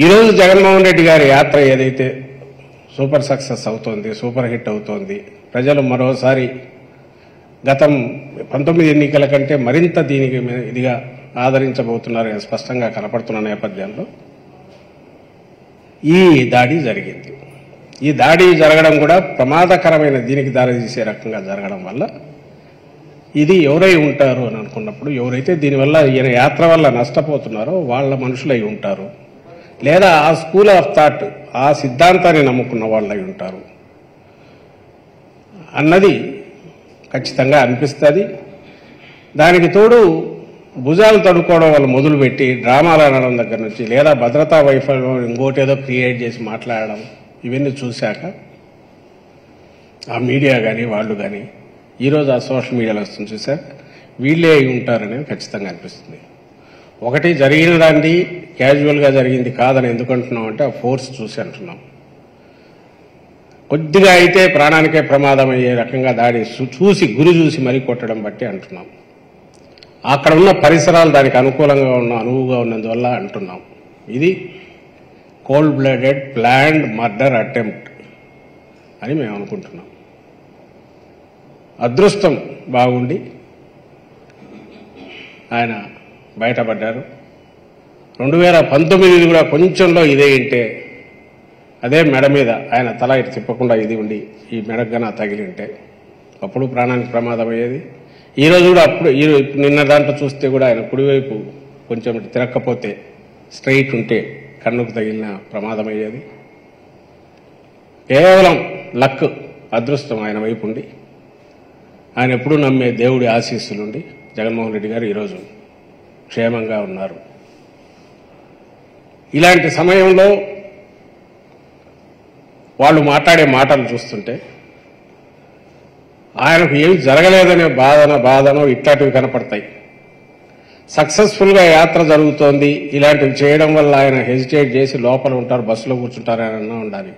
ఈరోజు జగన్మోహన్ రెడ్డి గారి యాత్ర ఏదైతే సూపర్ సక్సెస్ అవుతోంది, సూపర్ హిట్ అవుతోంది, ప్రజలు మరోసారి గతం 19 ఎన్నికల కంటే మరింత దీనికి ఇదిగా ఆదరించబోతున్నారని స్పష్టంగా కనపడుతున్న నేపథ్యంలో ఈ దాడి జరిగింది. ఈ దాడి జరగడం కూడా ప్రమాదకరమైన దీనికి దారితీసే రకంగా జరగడం వల్ల ఇది ఎవరై ఉంటారు అని అనుకున్నప్పుడు, ఎవరైతే దీనివల్ల ఈయన యాత్ర వల్ల నష్టపోతున్నారో వాళ్ళ మనుషులై ఉంటారు, లేదా ఆ స్కూల్ ఆఫ్ థాట్, ఆ సిద్ధాంతాన్ని నమ్ముకున్న వాళ్ళై ఉంటారు అన్నది ఖచ్చితంగా అనిపిస్తుంది. దానికి తోడు భుజాలు తడుకోవడం వల్ల మొదలుపెట్టి డ్రామాలు అనడం దగ్గర నుంచి, లేదా భద్రతా వైఫల్యం ఇంకోటేదో క్రియేట్ చేసి మాట్లాడడం, ఇవన్నీ చూశాక ఆ మీడియా కానీ వాళ్ళు కానీ ఈరోజు ఆ సోషల్ మీడియాలో వస్తుంది చూశాక వీళ్ళే అయి ఉంటారని ఖచ్చితంగా అనిపిస్తుంది. ఒకటి, జరిగిన దాన్ని క్యాజువల్గా జరిగింది కాదని ఎందుకు అంటున్నాం అంటే ఆ ఫోర్స్ చూసి అంటున్నాం. కొద్దిగా అయితే ప్రాణానికే ప్రమాదం అయ్యే రకంగా దాడి చూసి, గురి చూసి మరీ కొట్టడం బట్టి అంటున్నాం. అక్కడ ఉన్న పరిసరాలు దానికి అనుకూలంగా అనువుగా ఉన్నందువల్ల అంటున్నాం. ఇది cold blooded planned murder attempt అని మేము అనుకుంటున్నాం. అదృష్టం బాగుండి ఆయన బయటపడ్డారు. 2019 కూడా కొంచెంలో ఇదే ఉంటే, అదే మెడ మీద ఆయన తల ఇటు తిప్పకుండా ఇది ఉండి ఈ మెడగన తగిలి ఉంటే అప్పుడు ప్రాణానికి ప్రమాదం అయ్యేది. ఈరోజు కూడా అప్పుడు నిన్న దాంట్లో చూస్తే కూడా ఆయన కుడివైపు కొంచెం తిరక్కపోతే స్ట్రైట్ ఉంటే కన్నుకు తగిలిన ప్రమాదం అయ్యేది. కేవలం లక్, అదృష్టం ఆయన వైపు ఉండి, ఆయన ఎప్పుడూ నమ్మే దేవుడి ఆశీస్సులుండి జగన్మోహన్ రెడ్డి గారు ఈరోజు క్షేమంగా ఉన్నారు. ఇలాంటి సమయంలో వాళ్ళు మాట్లాడే మాటలు చూస్తుంటే ఆయనకు ఏమి జరగలేదనే బాధనో ఇట్లాంటివి కనపడతాయి. సక్సెస్ఫుల్గా యాత్ర జరుగుతోంది, ఇలాంటివి చేయడం వల్ల ఆయన హెజిటేట్ చేసి లోపల ఉంటారు, బస్సులో కూర్చుంటారనన్నా ఉండాలి,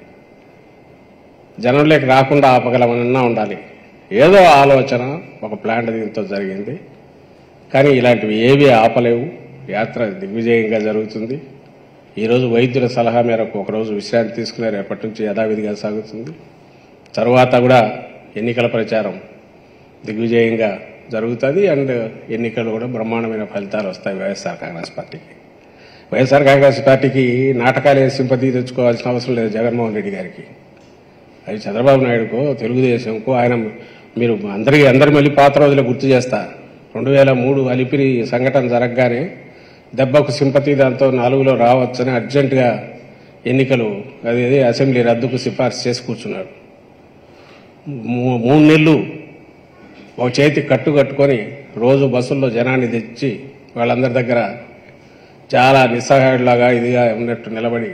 జనంలోకి రాకుండా ఆపగలమనన్నా ఉండాలి. ఏదో ఆలోచన, ఒక ప్లాన్ దీంతో జరిగింది. కానీ ఇలాంటివి ఏవీ ఆపలేవు. యాత్ర దిగ్విజయంగా జరుగుతుంది. ఈరోజు వైద్యుల సలహా మేరకు ఒకరోజు విశ్రాంతి తీసుకునే రేపటి నుంచి యథావిధిగా సాగుతుంది. తరువాత కూడా ఎన్నికల ప్రచారం దిగ్విజయంగా జరుగుతుంది. అండ్ ఎన్నికలు కూడా బ్రహ్మాండమైన ఫలితాలు వస్తాయి వైఎస్ఆర్ కాంగ్రెస్ పార్టీకి. వైఎస్ఆర్ కాంగ్రెస్ పార్టీకి నాటకాలే సింపతి తెచ్చుకోవాల్సిన అవసరం లేదు జగన్మోహన్ రెడ్డి గారికి. అది చంద్రబాబు నాయుడుకో తెలుగుదేశంకో ఆయన మీరు అందరి మళ్ళీ పాత రోజులు గుర్తు చేస్తా. 2003 అలిపిరి సంఘటన జరగగానే దెబ్బకు సింపతి దాంతో 4లో రావచ్చని అర్జెంటుగా ఎన్నికలు అదేది అసెంబ్లీ రద్దుకు సిఫార్సు చేసి కూర్చున్నాడు. 3 నెలలు ఒక చేతి కట్టుకొని రోజు బస్సుల్లో జనాన్ని తెచ్చి వాళ్ళందరి దగ్గర చాలా నిస్సహాయుడిలాగా ఇదిగా ఉన్నట్టు నిలబడి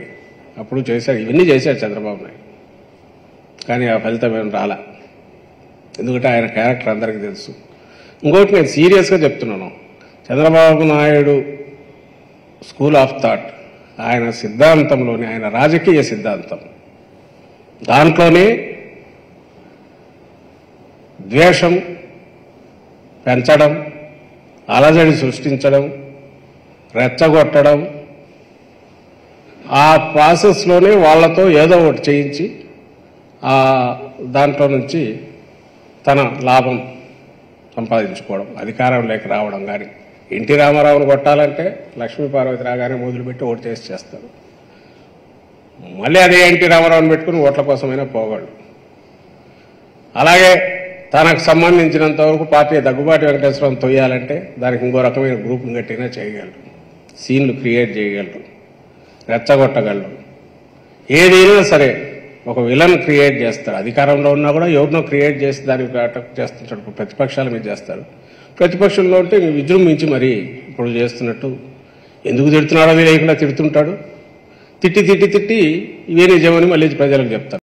అప్పుడు చేశాడు. ఇవన్నీ చేశాడు చంద్రబాబు నాయుడు. కానీ ఆ ఫలితం ఏం రాలా. ఎందుకంటే ఆయన క్యారెక్టర్ అందరికీ తెలుసు. ఇంకోటి నేను సీరియస్గా చెప్తున్నాను, Chandrababu Naidu school of thought, ఆయన సిద్ధాంతంలోనే, ఆయన రాజకీయ సిద్ధాంతం దాంట్లోనే ద్వేషం పెంచడం, అలజడి సృష్టించడం, రెచ్చగొట్టడం, ఆ ప్రాసెస్లోనే వాళ్లతో ఏదో ఒకటి చేయించి దాంట్లో నుంచి తన లాభం సంపాదించుకోవడం, అధికారంలోకి రావడం. కానీ ఎన్టీ రామారావును కొట్టాలంటే లక్ష్మీపార్వతి రాగానే మొదలుపెట్టి ఓటు చేస్తారు. మళ్ళీ అదే ఎన్టీ రామారావుని పెట్టుకుని ఓట్ల కోసమైనా పోగలడు. అలాగే తనకు సంబంధించినంత వరకు పార్టీ దగ్గుబాటి వెంకటేశ్వరం తొయ్యాలంటే దానికి ఇంకో రకమైన గ్రూప్ను కట్టినా చేయగలరు, సీన్లు క్రియేట్ చేయగలరు, రెచ్చగొట్టగలరు. ఏదైనా సరే ఒక విలన్ క్రియేట్ చేస్తాడు. అధికారంలో ఉన్నా కూడా ఎవరినో క్రియేట్ చేసి దానికి అటాక్ చేస్తుంటాడు. ప్రతిపక్షాల మీద చేస్తాడు. ప్రతిపక్షంలో ఉంటే విజృంభించి మరి ఇప్పుడు చేస్తున్నట్టు ఎందుకు తిడుతున్నాడో లేకుండా తిడుతుంటాడు. తిట్టి ఇవే నిజమని మళ్ళీ ప్రజలకు చెప్తాడు.